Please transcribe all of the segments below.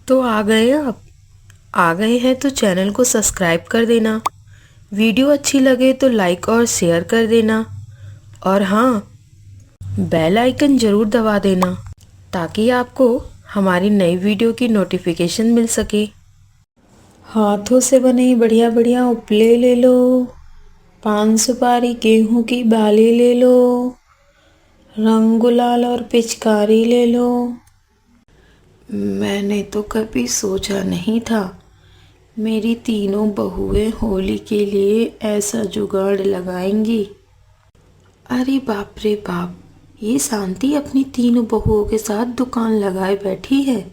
तो आ गए आप। आ गए हैं तो चैनल को सब्सक्राइब कर देना। वीडियो अच्छी लगे तो लाइक और शेयर कर देना। और हाँ, बेल आइकन ज़रूर दबा देना ताकि आपको हमारी नई वीडियो की नोटिफिकेशन मिल सके। हाथों से बने बढ़िया बढ़िया उपले ले लो, पान सुपारी गेहूं की बाली ले लो, रंग गुलाल और पिचकारी ले लो। मैंने तो कभी सोचा नहीं था मेरी तीनों बहुएं होली के लिए ऐसा जुगाड़ लगाएंगी। अरे बाप रे बाप, ये शांति अपनी तीनों बहुओं के साथ दुकान लगाए बैठी है।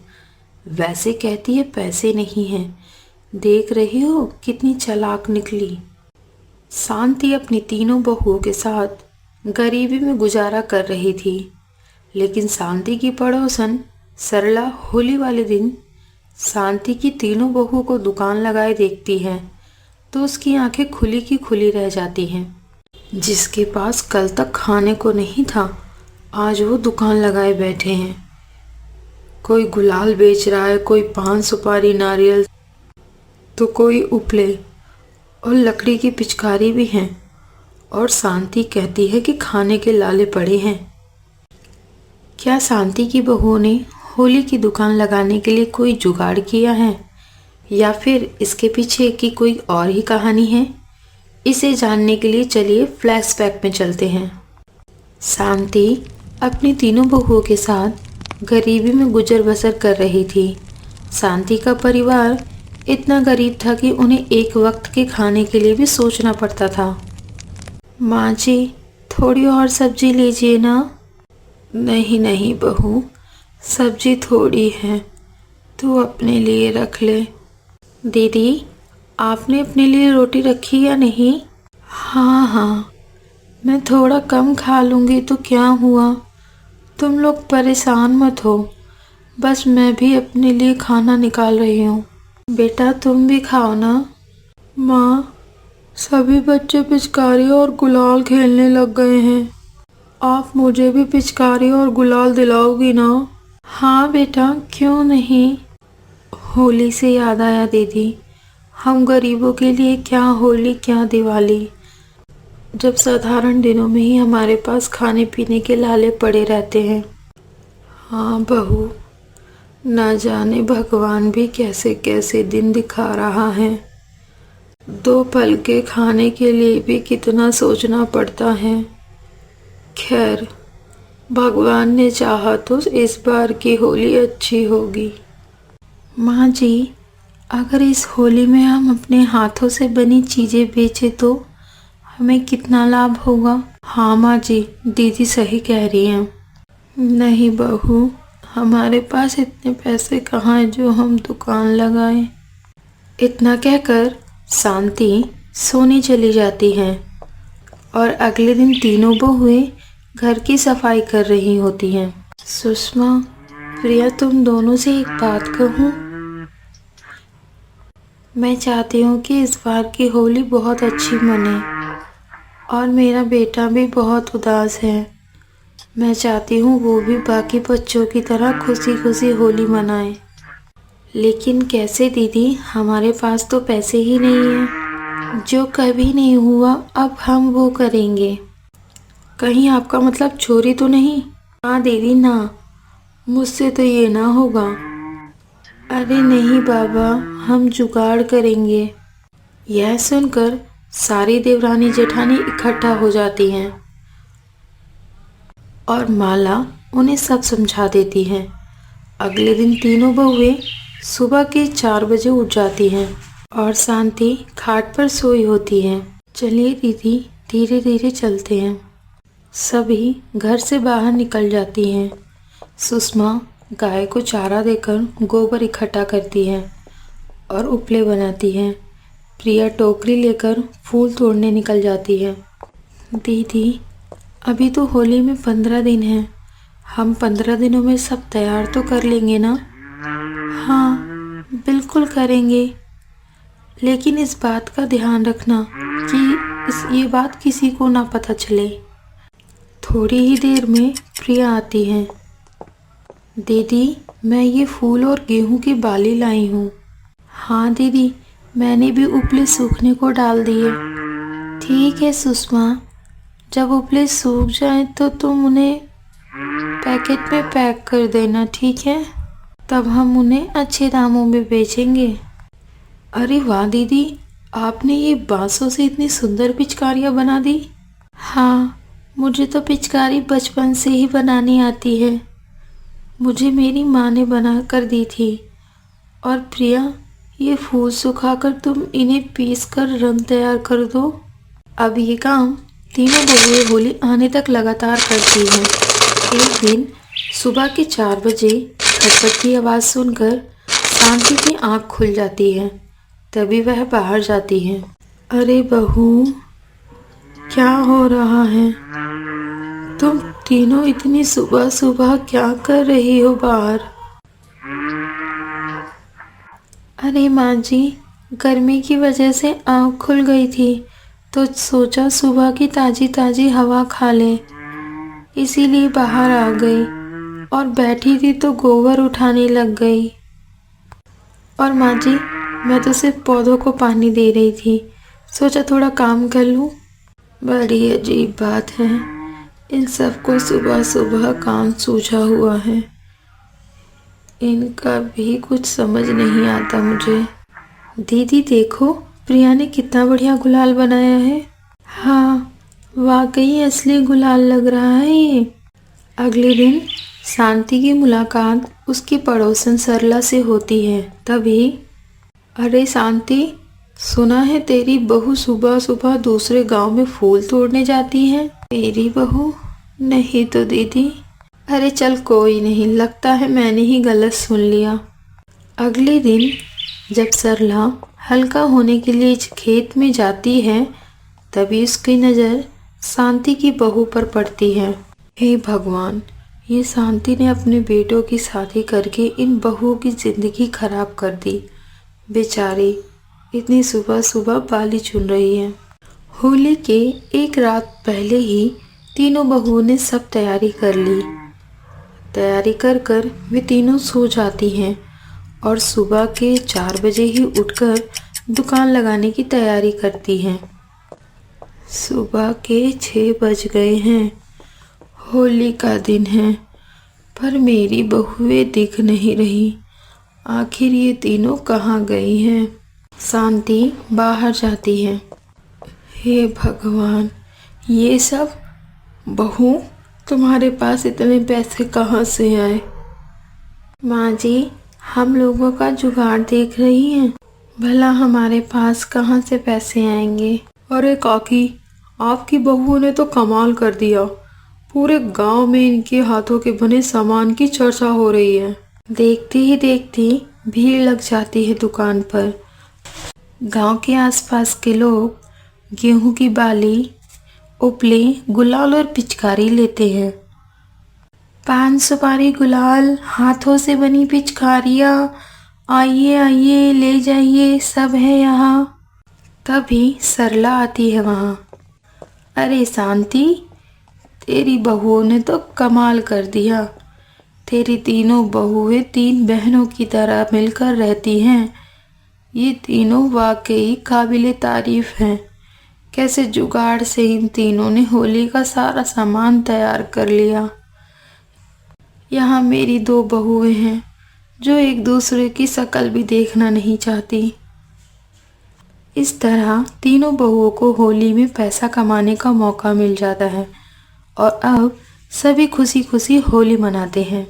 वैसे कहती है पैसे नहीं हैं, देख रही हो कितनी चालाक निकली। शांति अपनी तीनों बहुओं के साथ गरीबी में गुजारा कर रही थी, लेकिन शांति की पड़ोसन सरला होली वाले दिन शांति की तीनों बहुओं को दुकान लगाए देखती है तो उसकी आंखें खुली की खुली रह जाती हैं। जिसके पास कल तक खाने को नहीं था, आज वो दुकान लगाए बैठे हैं। कोई गुलाल बेच रहा है, कोई पान सुपारी नारियल, तो कोई उपले और लकड़ी की पिचकारी भी हैं। और शांति कहती है कि खाने के लाले पड़े हैं। क्या शांति की बहुओं ने होली की दुकान लगाने के लिए कोई जुगाड़ किया है, या फिर इसके पीछे की कोई और ही कहानी है? इसे जानने के लिए चलिए फ्लैशबैक में चलते हैं। शांति अपनी तीनों बहुओं के साथ गरीबी में गुजर बसर कर रही थी। शांति का परिवार इतना गरीब था कि उन्हें एक वक्त के खाने के लिए भी सोचना पड़ता था। माँ जी, थोड़ी और सब्जी लीजिए ना। नहीं नहीं बहू, सब्जी थोड़ी है, तू अपने लिए रख ले। दीदी, आपने अपने लिए रोटी रखी या नहीं? हाँ हाँ, मैं थोड़ा कम खा लूँगी तो क्या हुआ, तुम लोग परेशान मत हो, बस मैं भी अपने लिए खाना निकाल रही हूँ। बेटा तुम भी खाओ ना। माँ, सभी बच्चे पिचकारी और गुलाल खेलने लग गए हैं, आप मुझे भी पिचकारी और गुलाल दिलाओगी ना? हाँ बेटा, क्यों नहीं। होली से याद आया दीदी, हम गरीबों के लिए क्या होली क्या दिवाली, जब साधारण दिनों में ही हमारे पास खाने पीने के लाले पड़े रहते हैं। हाँ बहू, ना जाने भगवान भी कैसे कैसे दिन दिखा रहा है। 2 पल के खाने के लिए भी कितना सोचना पड़ता है। खैर, भगवान ने चाहा तो इस बार की होली अच्छी होगी। माँ जी, अगर इस होली में हम अपने हाथों से बनी चीज़ें बेचें तो हमें कितना लाभ होगा? हाँ माँ जी, दीदी सही कह रही हैं। नहीं बहू, हमारे पास इतने पैसे कहाँ हैं जो हम दुकान लगाएं। इतना कहकर शांति सोने चली जाती हैं और अगले दिन तीनों बहुएं घर की सफाई कर रही होती हैं। सुषमा, प्रिया, तुम दोनों से एक बात कहूँ? मैं चाहती हूँ कि इस बार की होली बहुत अच्छी मने, और मेरा बेटा भी बहुत उदास है। मैं चाहती हूँ वो भी बाकी बच्चों की तरह खुशी खुशी होली मनाए। लेकिन कैसे दीदी, हमारे पास तो पैसे ही नहीं हैं। जो कभी नहीं हुआ अब हम वो करेंगे। कहीं आपका मतलब चोरी तो नहीं? हाँ दीदी ना, मुझसे तो ये ना होगा। अरे नहीं बाबा, हम जुगाड़ करेंगे। यह सुनकर सारी देवरानी जेठानी इकट्ठा हो जाती हैं और माला उन्हें सब समझा देती हैं। अगले दिन तीनों बहुएं सुबह के 4 बजे उठ जाती हैं और शांति खाट पर सोई होती है। चलिए दीदी, धीरे धीरे चलते हैं। सभी घर से बाहर निकल जाती हैं। सुषमा गाय को चारा देकर गोबर इकट्ठा करती है और उपले बनाती है। प्रिया टोकरी लेकर फूल तोड़ने निकल जाती है। दीदी, अभी तो होली में 15 दिन हैं, हम 15 दिनों में सब तैयार तो कर लेंगे ना? हाँ बिल्कुल करेंगे, लेकिन इस बात का ध्यान रखना कि ये बात किसी को ना पता चले। थोड़ी ही देर में प्रिया आती है। दीदी, मैं ये फूल और गेहूं की बाली लाई हूँ। हाँ दीदी, मैंने भी उपले सूखने को डाल दिए। ठीक है सुषमा, जब उपले सूख जाए तो तुम उन्हें पैकेट में पैक कर देना, ठीक है? तब हम उन्हें अच्छे दामों में बेचेंगे। अरे वाह दीदी, आपने ये बांसों से इतनी सुंदर पिचकारियाँ बना दी। हाँ, मुझे तो पिचकारी बचपन से ही बनानी आती है। मुझे मेरी माँ ने बना कर दी थी। और प्रिया, ये फूल सुखाकर तुम इन्हें पीस कर रंग तैयार कर दो। अब ये काम तीनों बहुएं होली आने तक लगातार करती हैं। एक दिन सुबह के 4 बजे खटपट की आवाज़ सुनकर शांति की आंख खुल जाती है। तभी वह बाहर जाती है। अरे बहू, क्या हो रहा है? तुम तीनों इतनी सुबह सुबह क्या कर रही हो बाहर? अरे माँ जी, गर्मी की वजह से आँख खुल गई थी तो सोचा सुबह की ताज़ी ताज़ी हवा खा ले, इसीलिए बाहर आ गई। और बैठी थी तो गोबर उठाने लग गई। और माँ जी, मैं तो सिर्फ पौधों को पानी दे रही थी, सोचा थोड़ा काम कर लूँ। बड़ी अजीब बात है, इन सबको सुबह सुबह काम सूझा हुआ है। इनका भी कुछ समझ नहीं आता मुझे। दीदी देखो, प्रिया ने कितना बढ़िया गुलाल बनाया है। हाँ, वाकई असली गुलाल लग रहा है ये। अगले दिन शांति की मुलाकात उसकी पड़ोसन सरला से होती है। तभी, अरे शांति, सुना है तेरी बहू सुबह सुबह दूसरे गांव में फूल तोड़ने जाती है। मेरी बहू? नहीं तो दीदी। अरे चल कोई नहीं, लगता है मैंने ही गलत सुन लिया। अगले दिन जब सरला हल्का होने के लिए खेत में जाती है, तभी उसकी नज़र शांति की बहू पर पड़ती है। हे भगवान, ये शांति ने अपने बेटों की शादी करके इन बहुओं की ज़िंदगी खराब कर दी। बेचारी इतनी सुबह सुबह बाली चुन रही है। होली के एक रात पहले ही तीनों बहुओं ने सब तैयारी कर ली। तैयारी कर कर वे तीनों सो जाती हैं और सुबह के 4 बजे ही उठकर दुकान लगाने की तैयारी करती हैं। सुबह के 6 बज गए हैं। होली का दिन है, पर मेरी बहुएं दिख नहीं रही। आखिर ये तीनों कहाँ गई हैं? शांति बाहर जाती है। हे भगवान, ये सब बहू, तुम्हारे पास इतने पैसे कहाँ से आए? माँ जी, हम लोगों का जुगाड़ देख रही हैं। भला हमारे पास कहाँ से पैसे आएंगे? अरे काकी, आपकी बहू ने तो कमाल कर दिया। पूरे गांव में इनके हाथों के बने सामान की चर्चा हो रही है। देखती ही देखती भीड़ लग जाती है दुकान पर। गांव के आसपास के लोग गेहूं की बाली, उपले, गुलाल और पिचकारी लेते हैं। पान सुपारी, गुलाल, हाथों से बनी पिचकारियाँ, आइए आइए ले जाइए, सब है यहाँ। तभी सरला आती है वहाँ। अरे शांति, तेरी बहुओं ने तो कमाल कर दिया। तेरी तीनों बहुएं 3 बहनों की तरह मिलकर रहती हैं। ये तीनों वाकई काबिले तारीफ हैं। कैसे जुगाड़ से इन तीनों ने होली का सारा सामान तैयार कर लिया। यहाँ मेरी 2 बहुएं हैं जो एक दूसरे की शक्ल भी देखना नहीं चाहती। इस तरह तीनों बहुओं को होली में पैसा कमाने का मौका मिल जाता है और अब सभी खुशी खुशी होली मनाते हैं।